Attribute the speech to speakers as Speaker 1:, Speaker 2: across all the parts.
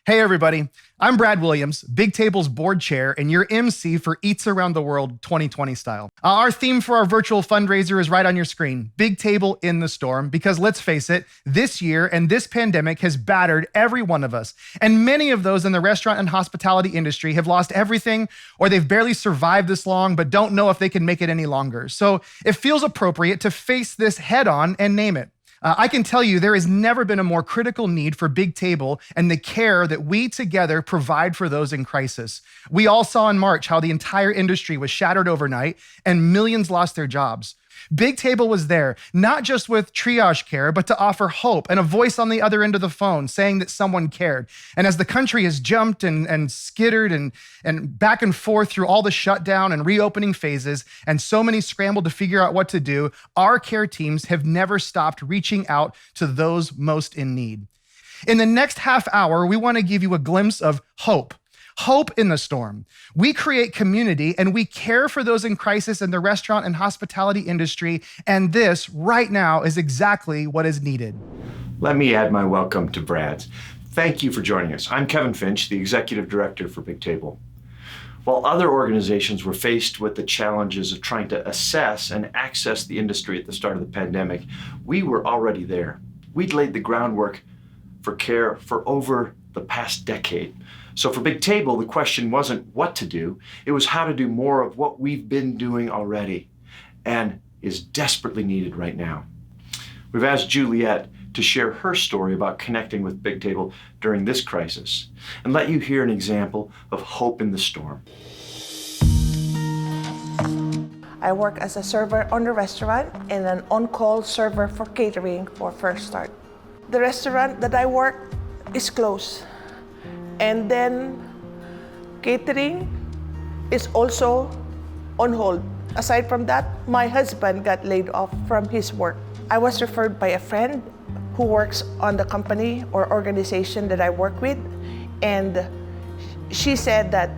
Speaker 1: Hey everybody, I'm Brad Williams, Big Table's board chair and your MC for Eats Around the World 2020 style. Our theme for our virtual fundraiser is right on your screen, Big Table in the Storm, because let's face it, this year and this pandemic has battered every one of us. And many of those in the restaurant and hospitality industry have lost everything, or they've barely survived this long, but don't know if they can make it any longer. So it feels appropriate to face this head on and name it. I can tell you there has never been a more critical need for Big Table and the care that we together provide for those in crisis. We all saw in March how the entire industry was shattered overnight and millions lost their jobs. Big Table was there, not just with triage care, but to offer hope and a voice on the other end of the phone saying that someone cared. And as the country has jumped and skittered and back and forth through all the shutdown and reopening phases, and so many scrambled to figure out what to do, our care teams have never stopped reaching out to those most in need. In the next half hour, we want to give you a glimpse of hope. Hope in the storm. We create community and we care for those in crisis in the restaurant and hospitality industry, and this, right now, is exactly what is needed.
Speaker 2: Let me add my welcome to Brad's. Thank you for joining us. I'm Kevin FINCH, the Executive Director for Big Table. While other organizations were faced with the challenges of trying to assess and access the industry at the start of the pandemic, we were already there. We'd laid the groundwork for care for over the past decade. So for Big Table, the question wasn't what to do, it was how to do more of what we've been doing already and is desperately needed right now. We've asked Juliet to share her story about connecting with Big Table during this crisis and let you hear an example of hope in the storm.
Speaker 3: I work as a server on the restaurant and an on-call server for catering for First Start. The restaurant that I work is closed. And then catering is also on hold. Aside from that, my husband got laid off from his work. I was referred by a friend who works on the company or organization that I work with, and she said that,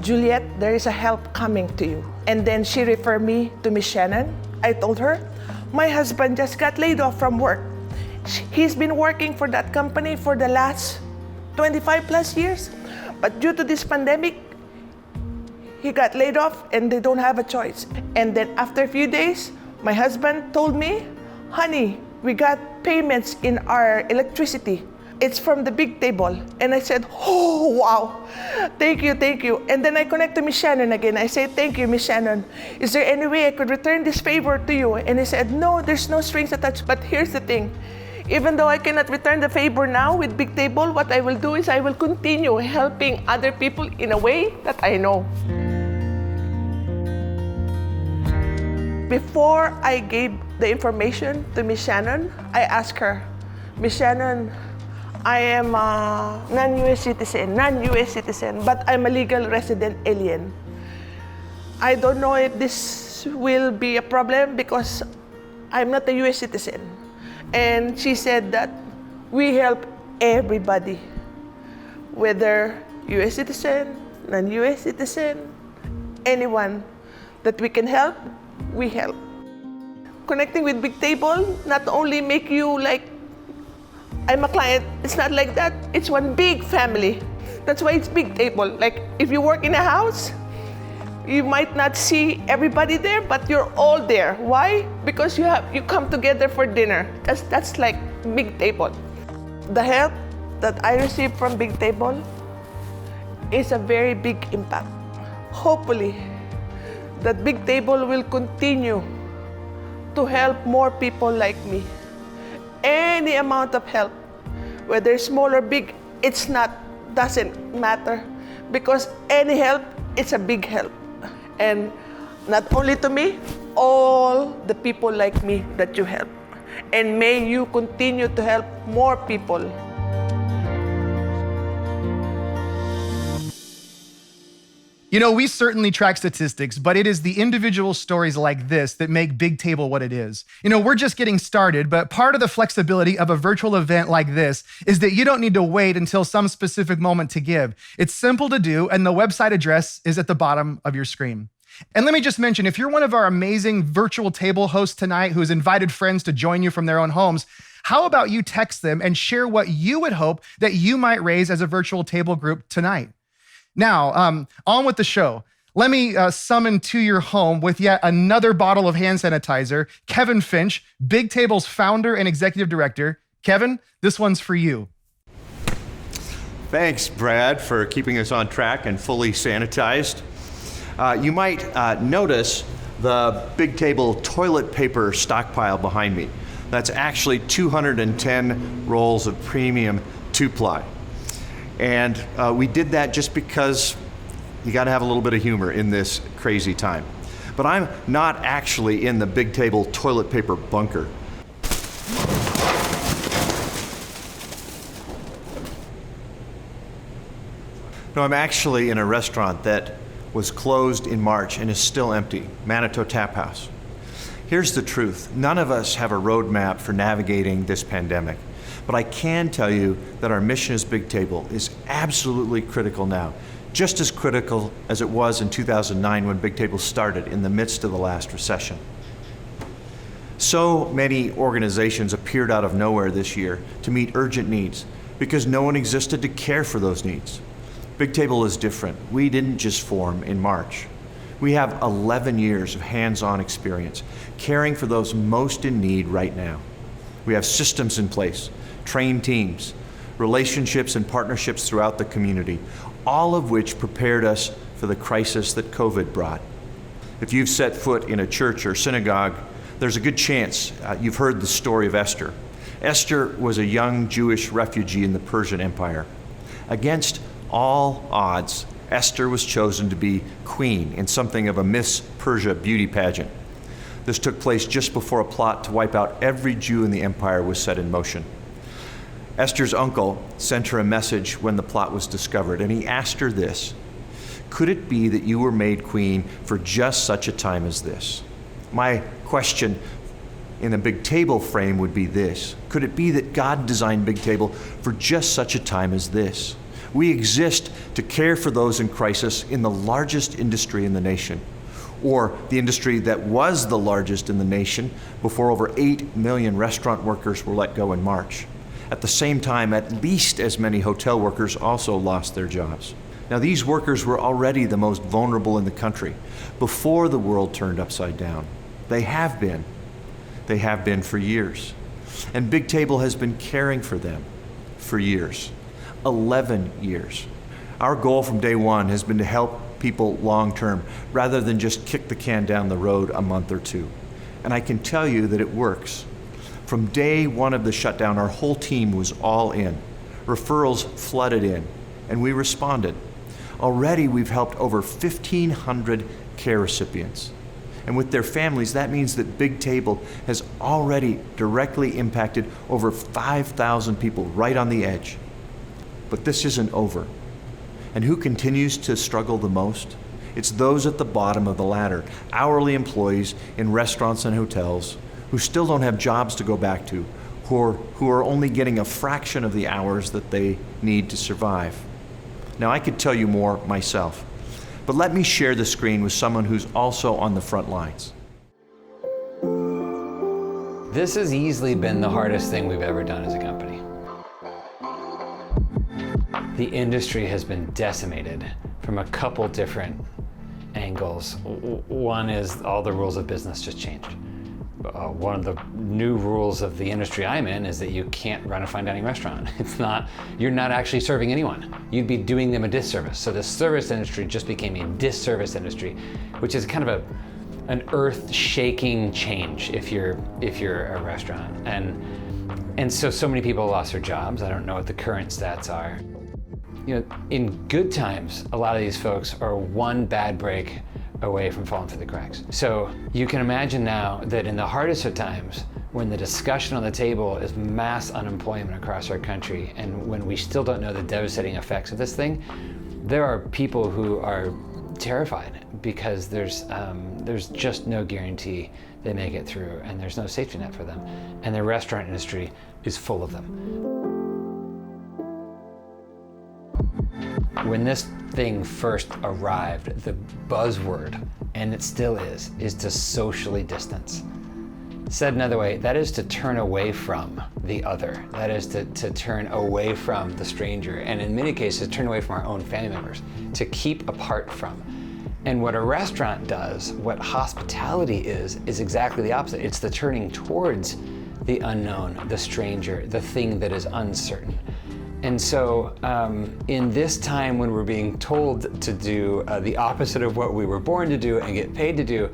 Speaker 3: Juliet, there is a help coming to you. And then she referred me to Miss Shannon. I told her, my husband just got laid off from work. He's been working for that company for the last 25 plus years, but due to this pandemic, he got laid off and they don't have a choice. And then after a few days, my husband told me, honey, we got payments in our electricity. It's from the Big Table. And I said, oh, wow, thank you, thank you. And then I connect to Miss Shannon again. I said, thank you, Miss Shannon. Is there any way I could return this favor to you? And he said, no, there's no strings attached. But here's the thing. Even though I cannot return the favor now with Big Table, what I will do is I will continue helping other people in a way that I know. Before I gave the information to Miss Shannon, I asked her, Miss Shannon, I am a non-US citizen, but I'm a legal resident alien. I don't know if this will be a problem because I'm not a US citizen. And she said that we help everybody, whether US citizen, non-US citizen, anyone that we can help, we help. Connecting with Big Table not only make you like, I'm a client, it's not like that. It's one big family. That's why it's Big Table. Like if you work in a house, you might not see everybody there, but you're all there. Why? Because you come together for dinner. That's like Big Table. The help that I received from Big Table is a very big impact. Hopefully, that Big Table will continue to help more people like me. Any amount of help, whether small or big, doesn't matter, because any help, it's a big help. And not only to me, all the people like me that you help. And may you continue to help more people.
Speaker 1: You know, we certainly track statistics, but it is the individual stories like this that make Big Table what it is. You know, we're just getting started, but part of the flexibility of a virtual event like this is that you don't need to wait until some specific moment to give. It's simple to do, and the website address is at the bottom of your screen. And let me just mention, if you're one of our amazing virtual table hosts tonight who's invited friends to join you from their own homes, How about you text them and share what you would hope that you might raise as a virtual table group tonight? Now, on with the show. Let me summon to your home with yet another bottle of hand sanitizer, Kevin Finch, Big Table's founder and executive director. Kevin, this one's for you.
Speaker 4: Thanks, Brad, for keeping us on track and fully sanitized. You might notice the Big Table toilet paper stockpile behind me. That's actually 210 rolls of premium 2-ply. And we did that just because you got to have a little bit of humor in this crazy time. But I'm not actually in the Big Table toilet paper bunker. No, I'm actually in a restaurant that was closed in March and is still empty, Manitou Tap House. Here's the truth. None of us have a roadmap for navigating this pandemic. But I can tell you that our mission as Big Table is absolutely critical now. Just as critical as it was in 2009 when Big Table started in the midst of the last recession. So many organizations appeared out of nowhere this year to meet urgent needs because no one existed to care for those needs. Big Table is different. We didn't just form in March. We have 11 years of hands-on experience caring for those most in need right now. We have systems in place, trained teams, relationships and partnerships throughout the community, all of which prepared us for the crisis that COVID brought. If you've set foot in a church or synagogue, there's a good chance you've heard the story of Esther. Esther was a young Jewish refugee in the Persian Empire. Against all odds, Esther was chosen to be queen in something of a Miss Persia beauty pageant. This took place just before a plot to wipe out every Jew in the empire was set in motion. Esther's uncle sent her a message when the plot was discovered, and he asked her this: could it be that you were made queen for just such a time as this? My question in the Big Table frame would be this: could it be that God designed Big Table for just such a time as this? We exist to care for those in crisis in the largest industry in the nation, or the industry that was the largest in the nation before over 8 million restaurant workers were let go in March. At the same time, at least as many hotel workers also lost their jobs. Now, these workers were already the most vulnerable in the country before the world turned upside down. They have been. They have been for years. And Big Table has been caring for them for years. 11 years. Our goal from day one has been to help people long term rather than just kick the can down the road a month or two. And I can tell you that it works. From day one of the shutdown, our whole team was all in. Referrals flooded in, and we responded. Already, we've helped over 1,500 care recipients. And with their families, that means that Big Table has already directly impacted over 5,000 people right on the edge. But this isn't over. And who continues to struggle the most? It's those at the bottom of the ladder, hourly employees in restaurants and hotels who still don't have jobs to go back to, who are only getting a fraction of the hours that they need to survive. Now, I could tell you more myself, but let me share the screen with someone who's also on the front lines.
Speaker 5: This has easily been the hardest thing we've ever done as a company. The industry has been decimated from a couple different angles. One is all the rules of business just changed. One of the new rules of the industry I'm in is that you can't run a fine dining restaurant. You're not actually serving anyone. You'd be doing them a disservice. So the service industry just became a disservice industry, which is kind of an earth-shaking change if you're a restaurant. And so many people lost their jobs. I don't know what the current stats are. You know, in good times, a lot of these folks are one bad break away from falling through the cracks. So you can imagine now that in the hardest of times, when the discussion on the table is mass unemployment across our country, and when we still don't know the devastating effects of this thing, there are people who are terrified because there's just no guarantee they make it through, and there's no safety net for them. And the restaurant industry is full of them. When this thing first arrived, the buzzword, and it still is to socially distance. Said another way, that is to turn away from the other. That is to turn away from the stranger, and in many cases, turn away from our own family members, to keep apart from. And what a restaurant does, what hospitality is exactly the opposite. It's the turning towards the unknown, the stranger, the thing that is uncertain. And so in this time when we're being told to do the opposite of what we were born to do and get paid to do,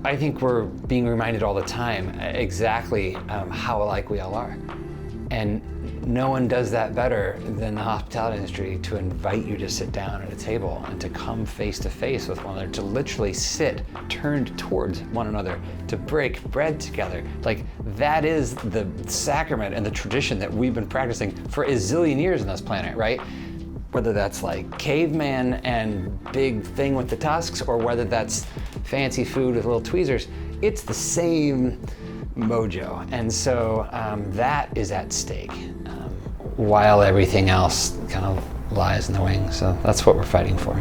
Speaker 5: I think we're being reminded all the time exactly how alike we all are. And no one does that better than the hospitality industry, to invite you to sit down at a table and to come face to face with one another, to literally sit turned towards one another, to break bread together. Like, that is the sacrament and the tradition that we've been practicing for a zillion years on this planet, right? Whether that's like caveman and big thing with the tusks, or whether that's fancy food with little tweezers, it's the same mojo. And so that is at stake, while everything else kind of lies in the wings. So that's what we're fighting for.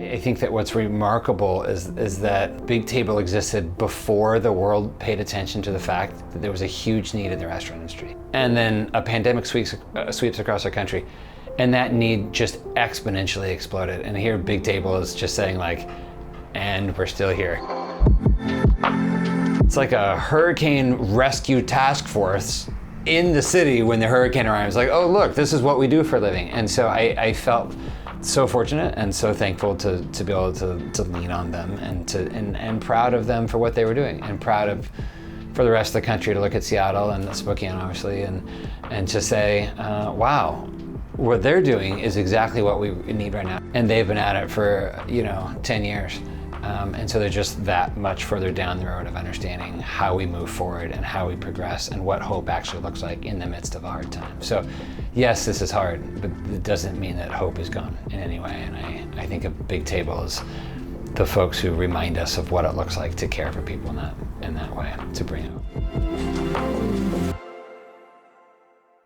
Speaker 5: I think that what's remarkable is that Big Table existed before the world paid attention to the fact that there was a huge need in the restaurant industry. And then a pandemic sweeps across our country, and that need just exponentially exploded. And here Big Table is just saying like, and we're still here. It's like a hurricane rescue task force in the city when the hurricane arrives. Like, oh look, this is what we do for a living. And so I felt so fortunate and so thankful to be able to lean on them, and proud of them for what they were doing, and proud for the rest of the country to look at Seattle and Spokane, obviously, and to say, wow, what they're doing is exactly what we need right now. And they've been at it for 10 years. And so they're just that much further down the road of understanding how we move forward and how we progress and what hope actually looks like in the midst of a hard time. So yes, this is hard, but it doesn't mean that hope is gone in any way. And I think a Big Table is the folks who remind us of what it looks like to care for people in that way, to bring hope.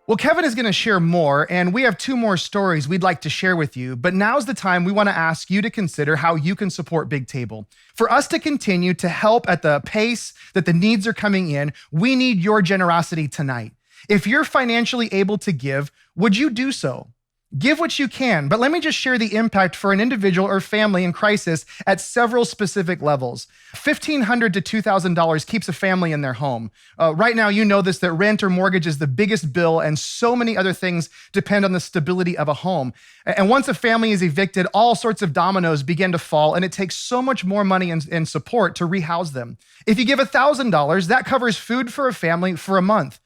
Speaker 1: Well, Kevin is going to share more, and we have 2 more stories we'd like to share with you, but now's the time we want to ask you to consider how you can support Big Table. For us to continue to help at the pace that the needs are coming in, we need your generosity tonight. If you're financially able to give, would you do so? Give what you can, but let me just share the impact for an individual or family in crisis at several specific levels. $1,500 to $2,000 keeps a family in their home. Right now, you know this, that rent or mortgage is the biggest bill, and so many other things depend on the stability of a home. And once a family is evicted, all sorts of dominoes begin to fall, and it takes so much more money and support to rehouse them. If you give $1,000, that covers food for a family for a month.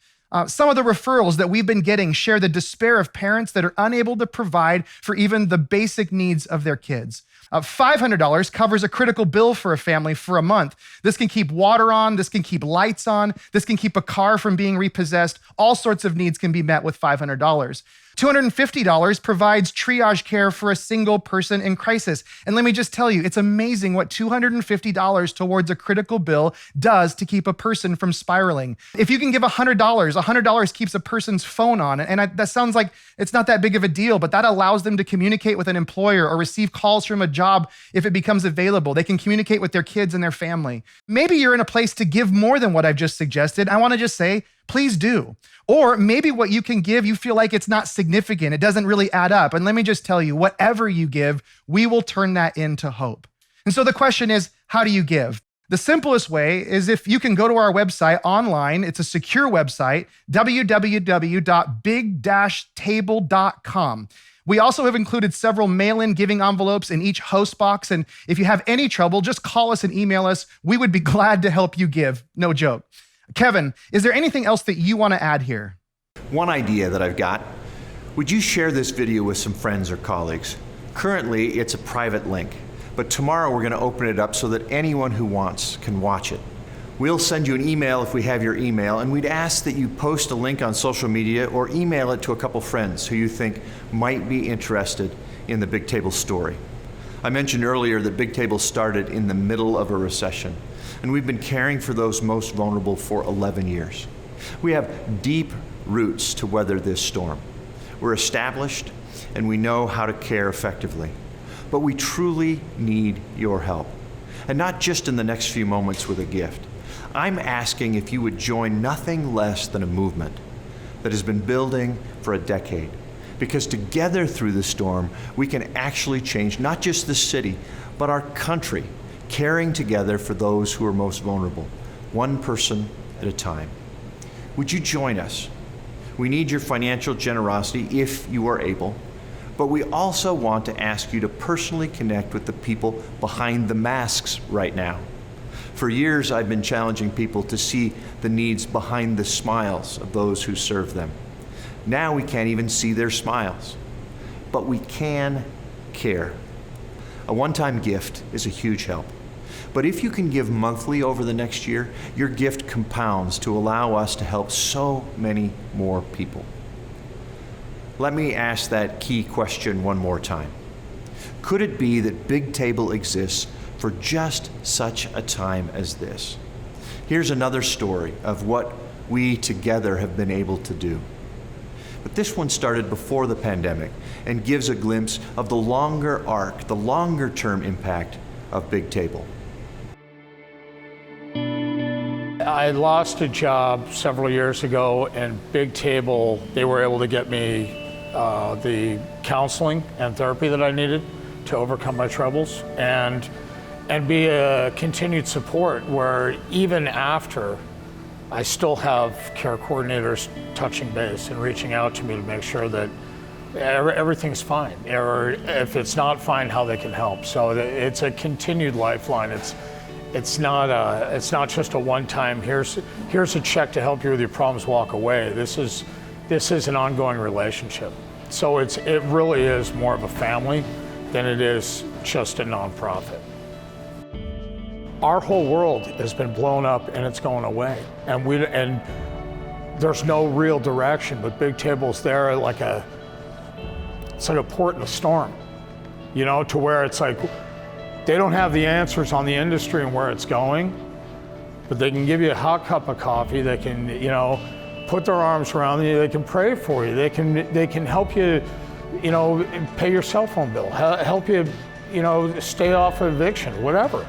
Speaker 1: Some of the referrals that we've been getting share the despair of parents that are unable to provide for even the basic needs of their kids. $500 covers a critical bill for a family for a month. This can keep water on, this can keep lights on, this can keep a car from being repossessed. All sorts of needs can be met with $500. $250 provides triage care for a single person in crisis. And let me just tell you, it's amazing what $250 towards a critical bill does to keep a person from spiraling. If you can give $100 keeps a person's phone on. And that sounds like it's not that big of a deal, but that allows them to communicate with an employer or receive calls from a job if it becomes available. They can communicate with their kids and their family. Maybe you're in a place to give more than what I've just suggested. I want to just say, please do. Or maybe what you can give, you feel like it's not significant. It doesn't really add up. And let me just tell you, whatever you give, we will turn that into hope. And so the question is, how do you give? The simplest way is if you can go to our website online. It's a secure website, www.big-table.com. We also have included several mail-in giving envelopes in each host box. And if you have any trouble, just call us and email us. We would be glad to help you give. No joke. Kevin, is there anything else that you want to add here?
Speaker 4: One idea that I've got. Would you share this video with some friends or colleagues? Currently, it's a private link, but tomorrow we're going to open it up so that anyone who wants can watch it. We'll send you an email if we have your email, and we'd ask that you post a link on social media or email it to a couple friends who you think might be interested in the Big Table story. I mentioned earlier that Big Table started in the middle of a recession, and we've been caring for those most vulnerable for 11 years. We have deep roots to weather this storm. We're established, and we know how to care effectively. But we truly need your help. and not just in the next few moments with a gift. I'm asking if you would join nothing less than a movement that has been building for a decade. Because together through the storm, we can actually change not just the city, but our country, caring together for those who are most vulnerable, one person at a time. Would you join us? We need your financial generosity if you are able, but we also want to ask you to personally connect with the people behind the masks right now. For years, I've been challenging people to see the needs behind the smiles of those who serve them. Now we can't even see their smiles, but we can care. A one-time gift is a huge help. But if you can give monthly over the next year, your gift compounds to allow us to help so many more people. Let me ask that key question one more time. Could it be that Big Table exists for just such a time as this? Here's another story of what we together have been able to do. But this one started before the pandemic and gives a glimpse of the longer arc, the longer term impact of Big Table.
Speaker 6: I lost a job several years ago, and Big Table, they were able to get me the counseling and therapy that I needed to overcome my troubles and be a continued support where even after I still have care coordinators touching base and reaching out to me to make sure that everything's fine, or if it's not fine, how they can help. So it's a continued lifeline. It's not just a one-time, here's a check to help you with your problems, walk away. This is an ongoing relationship. So it really is more of a family than it is just a nonprofit. Our whole world has been blown up and it's going away. And there's no real direction, but Big Table's there it's like a port in a storm, to where it's like, they don't have the answers on the industry and where it's going, but they can give you a hot cup of coffee. They can, put their arms around you. They can pray for you. They can help you, pay your cell phone bill, help you, stay off eviction, whatever.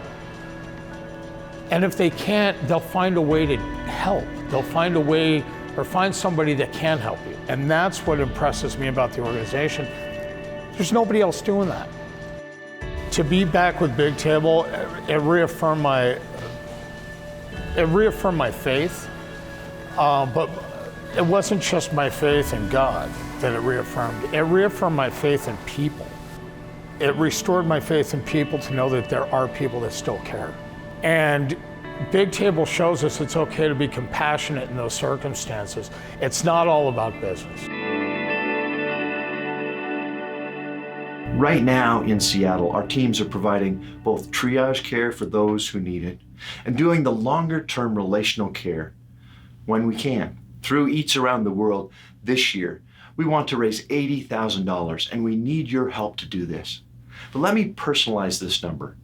Speaker 6: And if they can't, they'll find a way to help. They'll find a way or find somebody that can help you. And that's what impresses me about the organization. There's nobody else doing that. To be back with Big Table, it reaffirmed my faith, but it wasn't just my faith in God that it reaffirmed. It reaffirmed my faith in people. It restored my faith in people to know that there are people that still care. And Big Table shows us it's okay to be compassionate in those circumstances. It's not all about business.
Speaker 2: Right now in Seattle, our teams are providing both triage care for those who need it and doing the longer-term relational care when we can. Through Eats Around the World this year, we want to raise $80,000, and we need your help to do this. But let me personalize this number.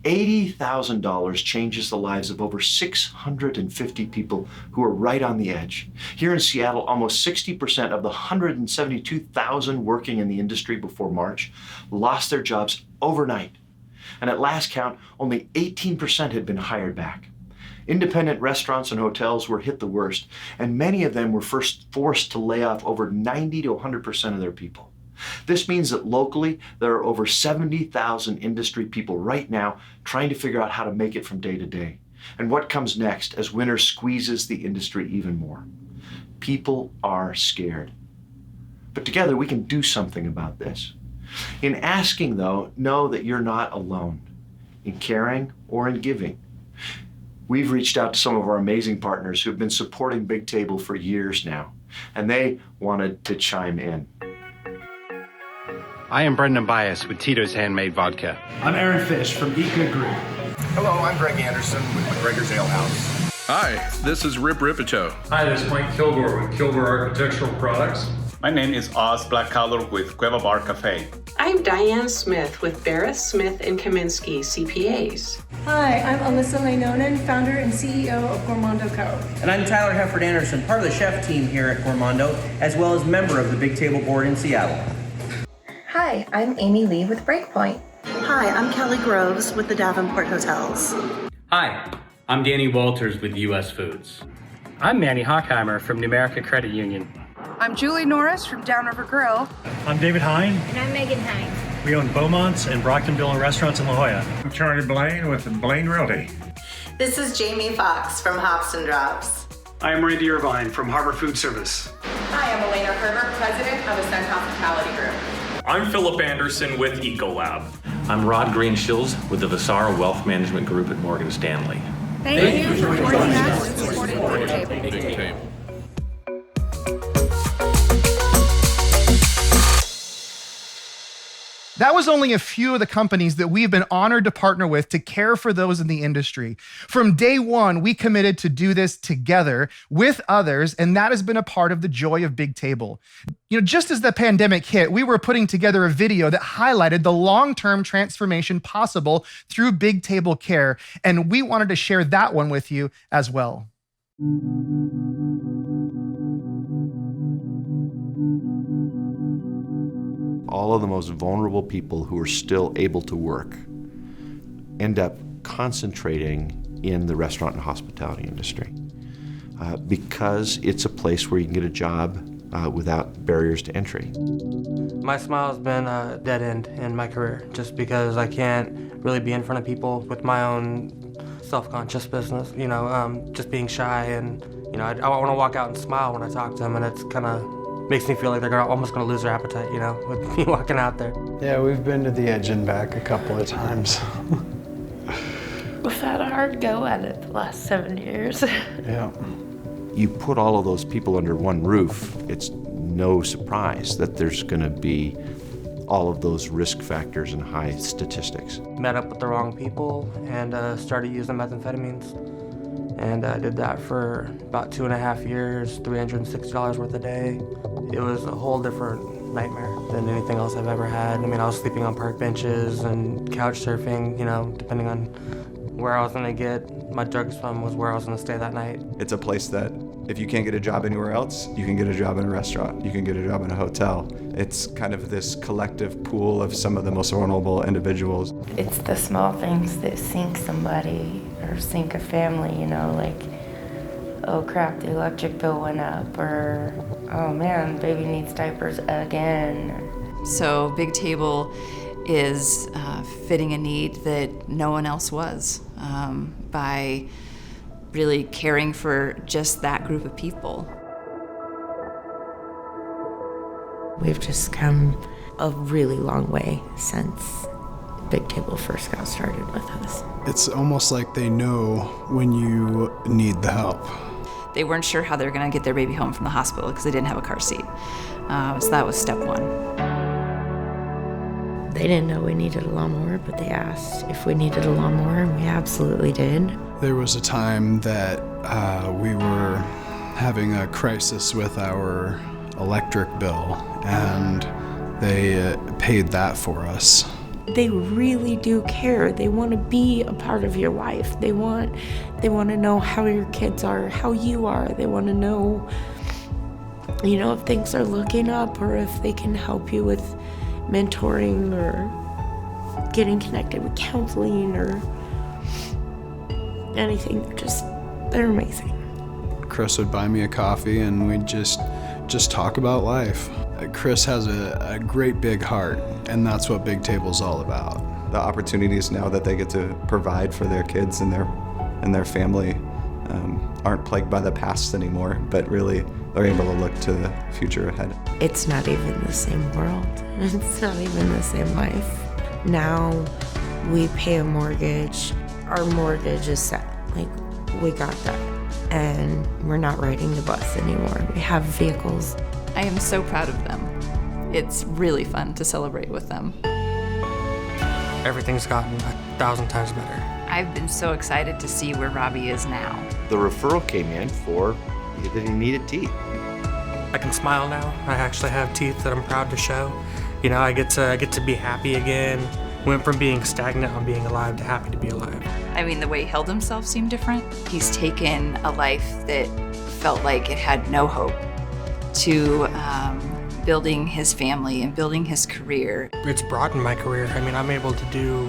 Speaker 2: $80,000 changes the lives of over 650 people who are right on the edge. Here in Seattle, almost 60% of the 172,000 working in the industry before March lost their jobs overnight. And at last count, only 18% had been hired back. Independent restaurants and hotels were hit the worst, and many of them were first forced to lay off over 90 to 100% of their people. This means that locally, there are over 70,000 industry people right now trying to figure out how to make it from day to day, and what comes next as winter squeezes the industry even more. People are scared. But together we can do something about this. In asking, though, know that you're not alone in caring or in giving. We've reached out to some of our amazing partners who've been supporting Big Table for years now, and they wanted to chime in.
Speaker 7: I am Brendan Bias with Tito's Handmade Vodka.
Speaker 8: I'm Aaron Fish from Eat Good Group.
Speaker 9: Hello, I'm Greg Anderson with McGregor's Ale House.
Speaker 10: Hi, this is Rip Ripito.
Speaker 11: Hi, this is Mike Kilgore with Kilgore Architectural Products.
Speaker 12: My name is Oz Blackcolor with Cueva Bar Cafe.
Speaker 13: I'm Diane Smith with Barris, Smith & Kaminsky CPAs.
Speaker 14: Hi, I'm Alyssa Leinonen, founder and CEO of Gourmando Co.
Speaker 15: And I'm Tyler Hefford Anderson, part of the chef team here at Gourmando, as well as member of the Big Table Board in Seattle.
Speaker 16: Hi, I'm Amy Lee with Breakpoint. Hi, I'm Kelly Groves with the Davenport Hotels.
Speaker 17: Hi, I'm Danny Walters with U.S. Foods.
Speaker 18: I'm Manny Hockheimer from Numerica Credit Union.
Speaker 19: I'm Julie Norris from Downriver Grill.
Speaker 20: I'm David Hine.
Speaker 21: And I'm Megan Hines.
Speaker 20: We own Beaumont's and Brockton Villa Restaurants in La Jolla.
Speaker 22: I'm Charlie Blaine with Blaine Realty.
Speaker 23: This is Jamie Fox from Hops and Drops.
Speaker 24: I'm Randy Irvine from Harbor Food Service.
Speaker 25: Hi, I'm Elena Herber, president of Ascent Hospitality Group.
Speaker 26: I'm Philip Anderson with Ecolab.
Speaker 27: I'm Rod Green-Shills with the Vasara Wealth Management Group at Morgan Stanley.
Speaker 19: Thank you for joining us and supporting Big Table.
Speaker 1: That was only a few of the companies that we've been honored to partner with to care for those in the industry. From day one, we committed to do this together with others, and that has been a part of the joy of Big Table. Just as the pandemic hit, we were putting together a video that highlighted the long-term transformation possible through Big Table Care, and we wanted to share that one with you as well.
Speaker 4: All of the most vulnerable people who are still able to work end up concentrating in the restaurant and hospitality industry because it's a place where you can get a job without barriers to entry.
Speaker 28: My smile has been a dead end in my career just because I can't really be in front of people with my own self-conscious business, just being shy, and I want to walk out and smile when I talk to them, and it's kind of makes me feel like they're almost going to lose their appetite, with me walking out there.
Speaker 29: Yeah, we've been to the edge and back a couple of times.
Speaker 30: We've had a hard go at it the last 7 years.
Speaker 29: Yeah.
Speaker 4: You put all of those people under one roof, it's no surprise that there's going to be all of those risk factors and high statistics.
Speaker 28: Met up with the wrong people and started using methamphetamines. And I did that for about 2.5 years, $360 worth a day. It was a whole different nightmare than anything else I've ever had. I was sleeping on park benches and couch surfing, depending on where I was gonna get my drugs from was where I was gonna stay that night.
Speaker 31: It's a place that if you can't get a job anywhere else, you can get a job in a restaurant, you can get a job in a hotel. It's kind of this collective pool of some of the most vulnerable individuals.
Speaker 30: It's the small things that sink somebody or sink a family, like, oh crap, the electric bill went up, or oh man, baby needs diapers again.
Speaker 32: So Big Table is fitting a need that no one else was by really caring for just that group of people.
Speaker 30: We've just come a really long way since Big Table first got started with us.
Speaker 29: It's almost like they know when you need the help.
Speaker 32: They weren't sure how they were going to get their baby home from the hospital because they didn't have a car seat. So that was step one.
Speaker 30: They didn't know we needed a lawnmower, but they asked if we needed a lawnmower, and we absolutely did.
Speaker 29: There was a time that we were having a crisis with our electric bill, and they paid that for us.
Speaker 30: They really do care. They want to be a part of your life. They want to know how your kids are, how you are. They want to know, if things are looking up, or if they can help you with mentoring or getting connected with counseling or anything. They're amazing.
Speaker 29: Chris would buy me a coffee and we'd just talk about life. Chris has a great big heart, and that's what Big Table's all about.
Speaker 31: The opportunities now that they get to provide for their kids and their family aren't plagued by the past anymore, but really they're able to look to the future ahead.
Speaker 30: It's not even the same world. It's not even the same life. Now we pay a mortgage. Our mortgage is set. We got that. And we're not riding the bus anymore. We have vehicles.
Speaker 32: I am so proud of them. It's really fun to celebrate with them.
Speaker 28: Everything's gotten 1,000 times better.
Speaker 32: I've been so excited to see where Robbie is now.
Speaker 4: The referral came in for that he needed teeth.
Speaker 28: I can smile now. I actually have teeth that I'm proud to show. I get to be happy again. Went from being stagnant on being alive to happy to be alive.
Speaker 32: The way he held himself seemed different. He's taken a life that felt like it had no hope to building his family and building his career.
Speaker 28: It's broadened my career. I mean, I'm able to do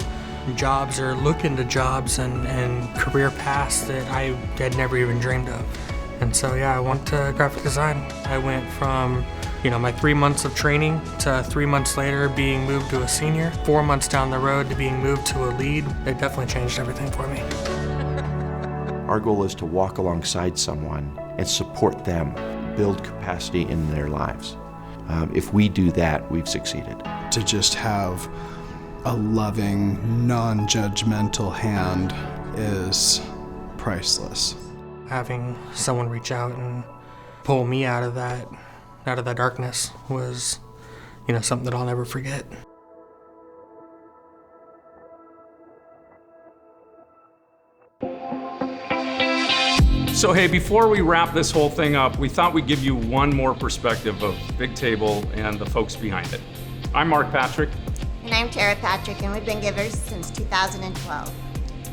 Speaker 28: jobs or look into jobs and career paths that I had never even dreamed of. And so, yeah, I went to graphic design. I went from, my 3 months of training to 3 months later being moved to a senior, 4 months down the road to being moved to a lead. It definitely changed everything for me.
Speaker 4: Our goal is to walk alongside someone and support them, build capacity in their lives. If we do that, we've succeeded.
Speaker 29: To just have a loving, non-judgmental hand is priceless.
Speaker 28: Having someone reach out and pull me out of that darkness was, something that I'll never forget.
Speaker 26: So hey, before we wrap this whole thing up, we thought we'd give you one more perspective of Big Table and the folks behind it. I'm Mark Patrick.
Speaker 23: And I'm Tara Patrick, and we've been givers since 2012.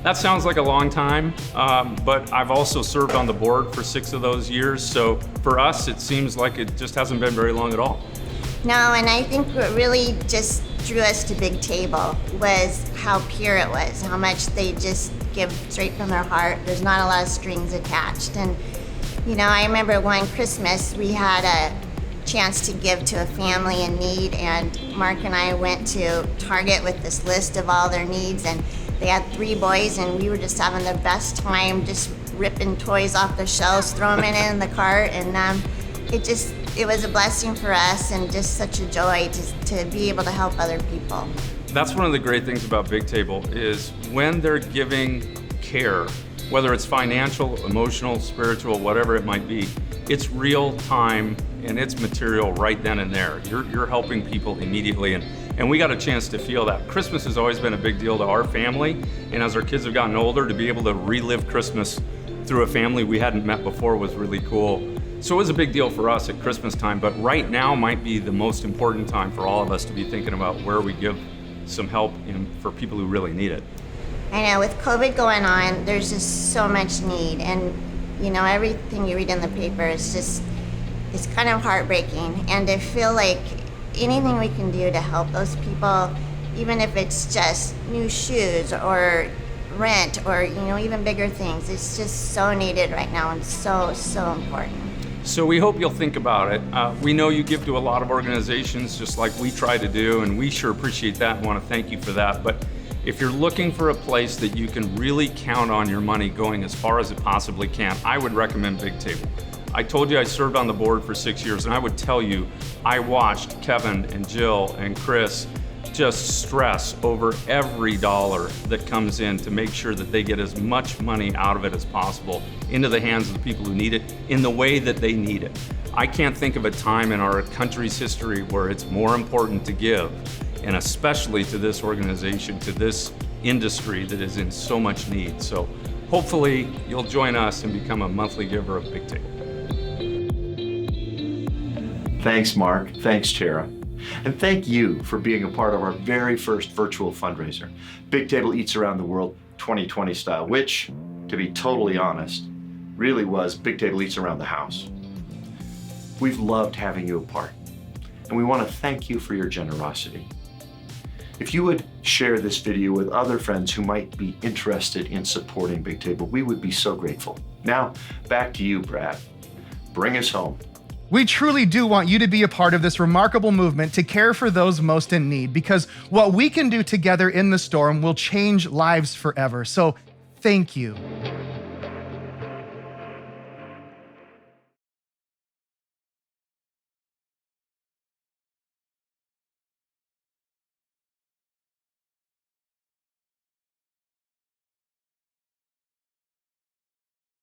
Speaker 26: That sounds like a long time, but I've also served on the board for 6 of those years, so for us, it seems like it just hasn't been very long at all.
Speaker 23: No, and I think what really just drew us to Big Table was how pure it was, how much they just give straight from their heart. There's not a lot of strings attached. And, I remember one Christmas, we had a chance to give to a family in need, and Mark and I went to Target with this list of all their needs, and they had 3 boys, and we were just having the best time just ripping toys off the shelves, throwing them in the cart, and it was a blessing for us and just such a joy to be able to help other people.
Speaker 26: That's one of the great things about Big Table is when they're giving care, whether it's financial, emotional, spiritual, whatever it might be, it's real time and it's material right then and there. You're helping people immediately, and we got a chance to feel that. Christmas has always been a big deal to our family, and as our kids have gotten older, to be able to relive Christmas through a family we hadn't met before was really cool. So it was a big deal for us at Christmas time, but right now might be the most important time for all of us to be thinking about where we give some help for people who really need it.
Speaker 23: I know, with COVID going on, there's just so much need, and everything you read in the paper is it's kind of heartbreaking, and to feel like anything we can do to help those people, even if it's just new shoes or rent or even bigger things, it's just so needed right now and so important.
Speaker 26: So we hope you'll think about it. We know you give to a lot of organizations just like we try to do, and we sure appreciate that and want to thank you for that. But if you're looking for a place that you can really count on your money going as far as it possibly can, I would recommend Big Table. I told you I served on the board for 6 years, and I would tell you I watched Kevin and Jill and Chris just stress over every dollar that comes in to make sure that they get as much money out of it as possible into the hands of the people who need it in the way that they need it. I can't think of a time in our country's history where it's more important to give, and especially to this organization, to this industry that is in so much need. So hopefully you'll join us and become a monthly giver of Big Table.
Speaker 4: Thanks, Mark. Thanks, Tara. And thank you for being a part of our very first virtual fundraiser, Big Table Eats Around the World 2020 style, which, to be totally honest, really was Big Table Eats Around the House. We've loved having you a part, and we want to thank you for your generosity. If you would share this video with other friends who might be interested in supporting Big Table, we would be so grateful. Now, back to you, Brad. Bring us home.
Speaker 1: We truly do want you to be a part of this remarkable movement to care for those most in need, because what we can do together in the storm will change lives forever. So thank you.